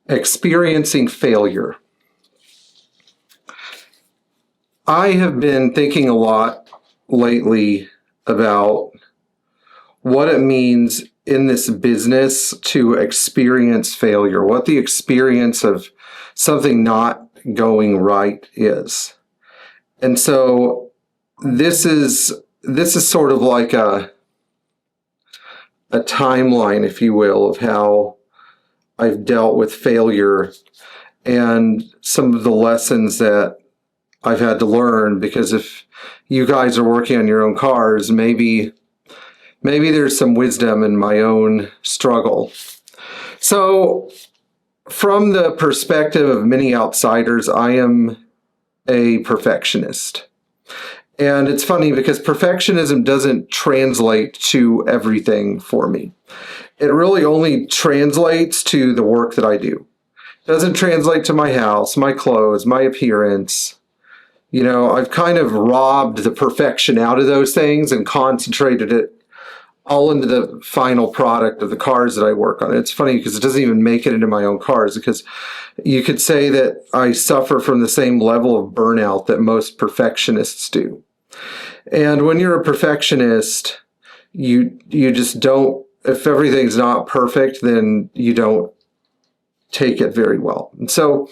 Experiencing failure. I have been thinking a lot lately about what it means in this business to experience failure, what the experience of something not going right is. And so this is sort of like a timeline, if you will, of how I've dealt with failure and some of the lessons that I've had to learn, because if you guys are working on your own cars, maybe there's some wisdom in my own struggle. So from the perspective of many outsiders, I am a perfectionist. And it's funny because perfectionism doesn't translate to everything for me. It really only translates to the work that I do. It doesn't translate to my house, my clothes, my appearance. You know, I've kind of robbed the perfection out of those things and concentrated it all into the final product of the cars that I work on. It's funny because it doesn't even make it into my own cars, because you could say that I suffer from the same level of burnout that most perfectionists do. And when you're a perfectionist, you just don't, if everything's not perfect, then you don't take it very well. And so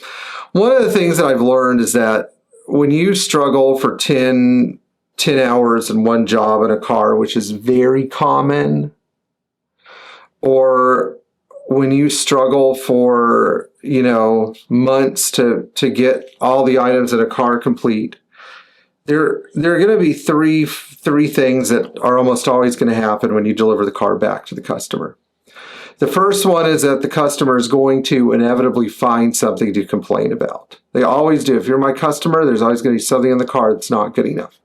one of the things that I've learned is that when you struggle for 10 hours in one job in a car, which is very common, or when you struggle for, months to get all the items in a car complete, there are going to be three things that are almost always going to happen when you deliver the car back to the customer. The first one is that the customer is going to inevitably find something to complain about. They always do. If you're my customer, there's always going to be something in the car that's not good enough.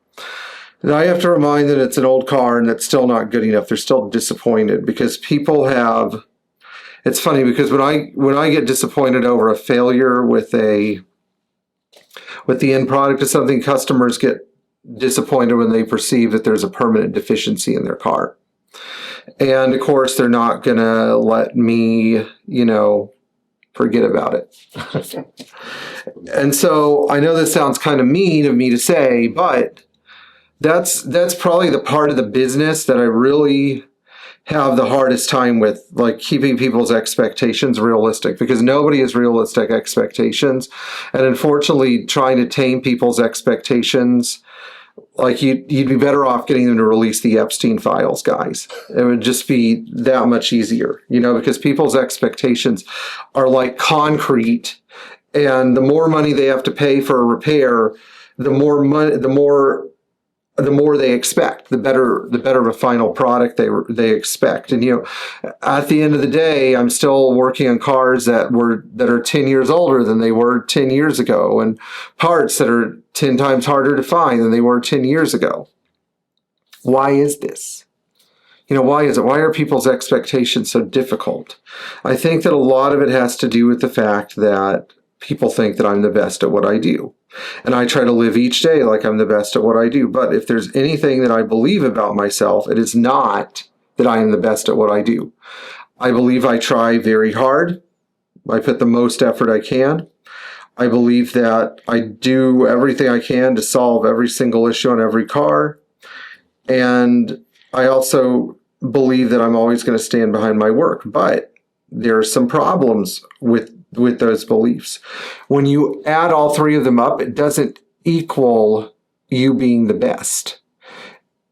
And I have to remind them it's an old car and it's still not good enough. They're still disappointed because people have, it's funny because when I get disappointed over a failure with the end product of something, customers get disappointed when they perceive that there's a permanent deficiency in their car. And of course, they're not going to let me, forget about it. And so I know this sounds kind of mean of me to say, but that's probably the part of the business that I really have the hardest time with, like keeping people's expectations realistic, because nobody has realistic expectations. And unfortunately, trying to tame people's expectations, like you'd be better off getting them to release the Epstein files, guys. It would just be that much easier, because people's expectations are like concrete, and the more money they have to pay for a repair, the more they expect, the better of a final product they expect. And at the end of the day, I'm still working on cars that are 10 years older than they were 10 years ago, and parts that are 10 times harder to find than they were 10 years ago. Why is this? Why is it? Why are people's expectations so difficult? I think that a lot of it has to do with the fact that people think that I'm the best at what I do. And I try to live each day like I'm the best at what I do. But if there's anything that I believe about myself, it is not that I am the best at what I do. I believe I try very hard. I put the most effort I can. I believe that I do everything I can to solve every single issue on every car. And I also believe that I'm always going to stand behind my work. But there are some problems with those beliefs. When you add all three of them up, it doesn't equal you being the best.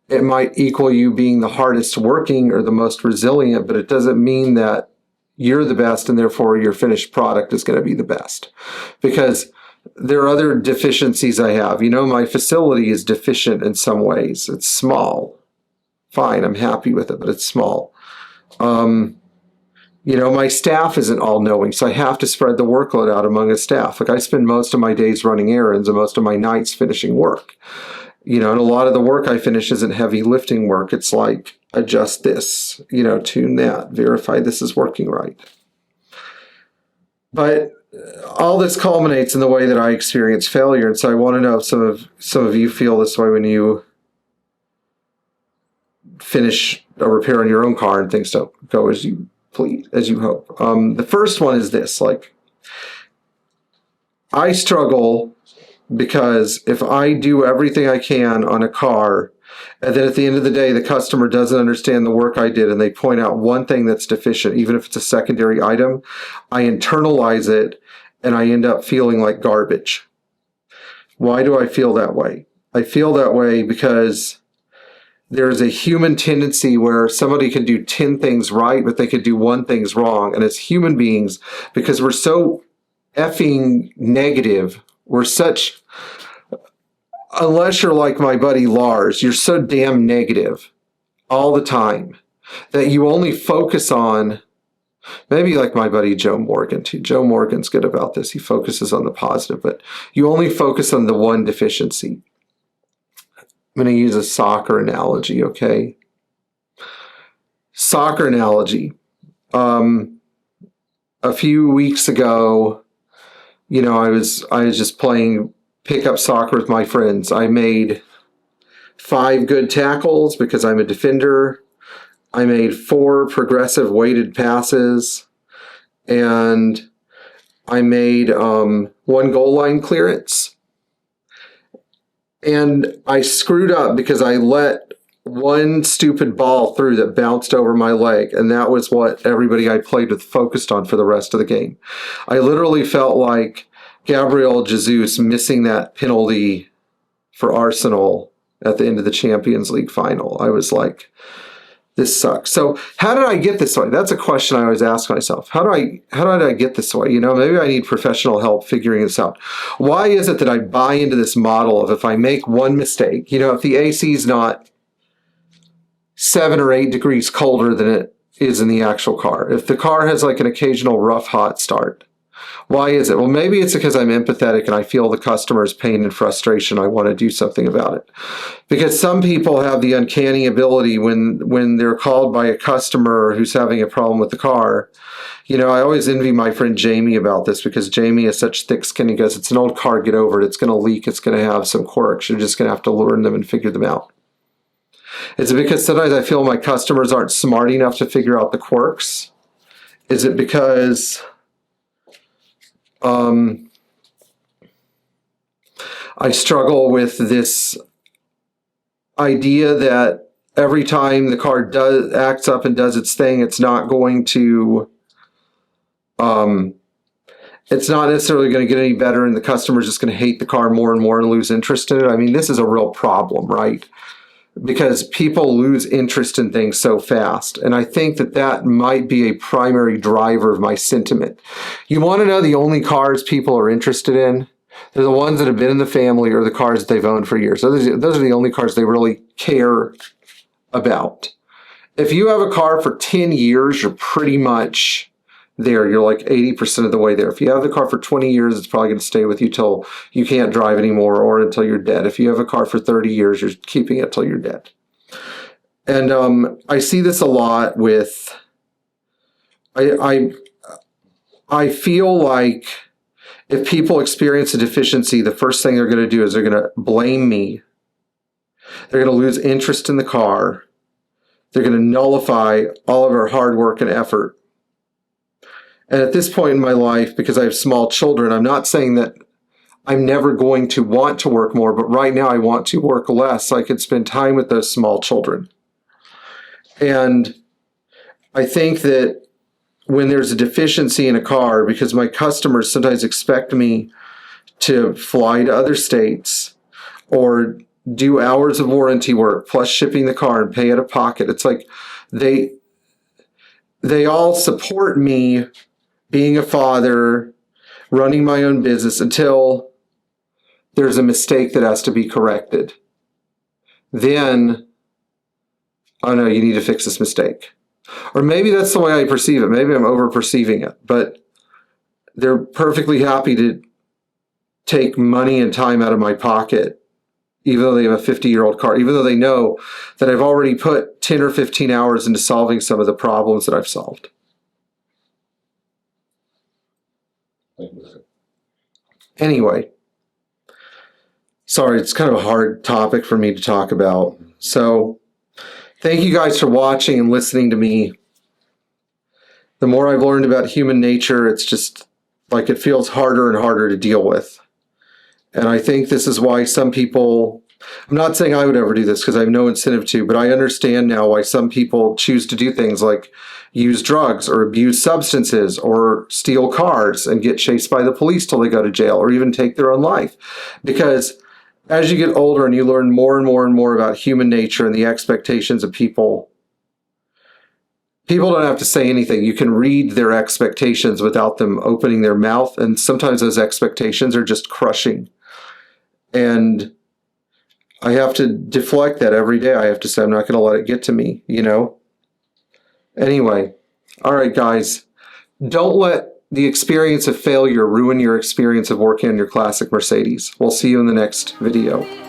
It might equal you being the hardest working or the most resilient, but it doesn't mean that you're the best and therefore your finished product is going to be the best. Because there are other deficiencies I have. My facility is deficient in some ways. It's small. Fine, I'm happy with it, but it's small. My staff isn't all-knowing, so I have to spread the workload out among a staff. Like I spend most of my days running errands and most of my nights finishing work. And a lot of the work I finish isn't heavy lifting work. It's like, adjust this, tune that, verify this is working right. But all this culminates in the way that I experience failure. And so I want to know if some of you feel this way when you finish a repair on your own car and things don't go as you hope. The first one is this, like I struggle because if I do everything I can on a car, and then at the end of the day, the customer doesn't understand the work I did and they point out one thing that's deficient, even if it's a secondary item, I internalize it and I end up feeling like garbage. Why do I feel that way? I feel that way because there's a human tendency where somebody can do 10 things right, but they could do one thing's wrong. And as human beings, because we're so effing negative, we're such, unless you're like my buddy Lars, you're so damn negative all the time that you only focus on, maybe like my buddy Joe Morgan too. Joe Morgan's good about this. He focuses on the positive, but you only focus on the one deficiency. I'm going to use a soccer analogy, okay? Soccer analogy. A few weeks ago, you know, I was just playing pickup soccer with my friends. I made 5 good tackles because I'm a defender. I made 4 progressive weighted passes, and I made 1 goal line clearance. And I screwed up because I let one stupid ball through that bounced over my leg, and that was what everybody I played with focused on for the rest of the game. I literally felt like Gabriel Jesus missing that penalty for Arsenal at the end of the Champions League final. I was like, this sucks. So how did I get this way? That's a question I always ask myself. How did I get this way? You know, maybe I need professional help figuring this out. Why is it that I buy into this model of if I make one mistake, you know, if the AC is not 7 or 8 degrees colder than it is in the actual car, if the car has like an occasional rough hot start, why is it? Well, maybe it's because I'm empathetic and I feel the customer's pain and frustration. I want to do something about it. Because some people have the uncanny ability when they're called by a customer who's having a problem with the car. You know, I always envy my friend Jamie about this because Jamie is such thick skin. He goes, it's an old car, get over it. It's going to leak. It's going to have some quirks. You're just going to have to learn them and figure them out. Is it because sometimes I feel my customers aren't smart enough to figure out the quirks? Is it because I struggle with this idea that every time the car acts up and does its thing, it's not going to, it's not necessarily going to get any better, and the customer's just going to hate the car more and more and lose interest in it. I mean, this is a real problem, right? Because people lose interest in things so fast. And I think that that might be a primary driver of my sentiment. You want to know the only cars people are interested in? They're the ones that have been in the family or the cars that they've owned for years. Those are the only cars they really care about. If you have a car for 10 years, you're pretty much there. You're like 80% of the way there. If you have the car for 20 years, it's probably going to stay with you till you can't drive anymore or until you're dead. If you have a car for 30 years, you're keeping it till you're dead. And I see this a lot with, I feel like if people experience a deficiency, the first thing they're going to do is they're going to blame me. They're going to lose interest in the car. They're going to nullify all of our hard work and effort. And at this point in my life, because I have small children, I'm not saying that I'm never going to want to work more, but right now I want to work less so I could spend time with those small children. And I think that when there's a deficiency in a car, because my customers sometimes expect me to fly to other states or do hours of warranty work plus shipping the car and pay out of pocket. It's like they all support me being a father, running my own business until there's a mistake that has to be corrected. Then, oh no, you need to fix this mistake. Or maybe that's the way I perceive it. Maybe I'm over-perceiving it. But they're perfectly happy to take money and time out of my pocket, even though they have a 50-year-old car, even though they know that I've already put 10 or 15 hours into solving some of the problems that I've solved. Anyway, sorry, it's kind of a hard topic for me to talk about. So thank you guys for watching and listening to me. The more I've learned about human nature, it's just Like it feels harder and harder to deal with. And I think this is why some people, I'm not saying I would ever do this because I have no incentive to, but I understand now why some people choose to do things like use drugs or abuse substances or steal cars and get chased by the police till they go to jail or even take their own life. Because as you get older and you learn more and more and more about human nature and the expectations of people, people don't have to say anything. You can read their expectations without them opening their mouth. And sometimes those expectations are just crushing. And I have to deflect that every day. I have to say, I'm not going to let it get to me, you know? Anyway, all right, guys, don't let the experience of failure ruin your experience of working on your classic Mercedes. We'll see you in the next video.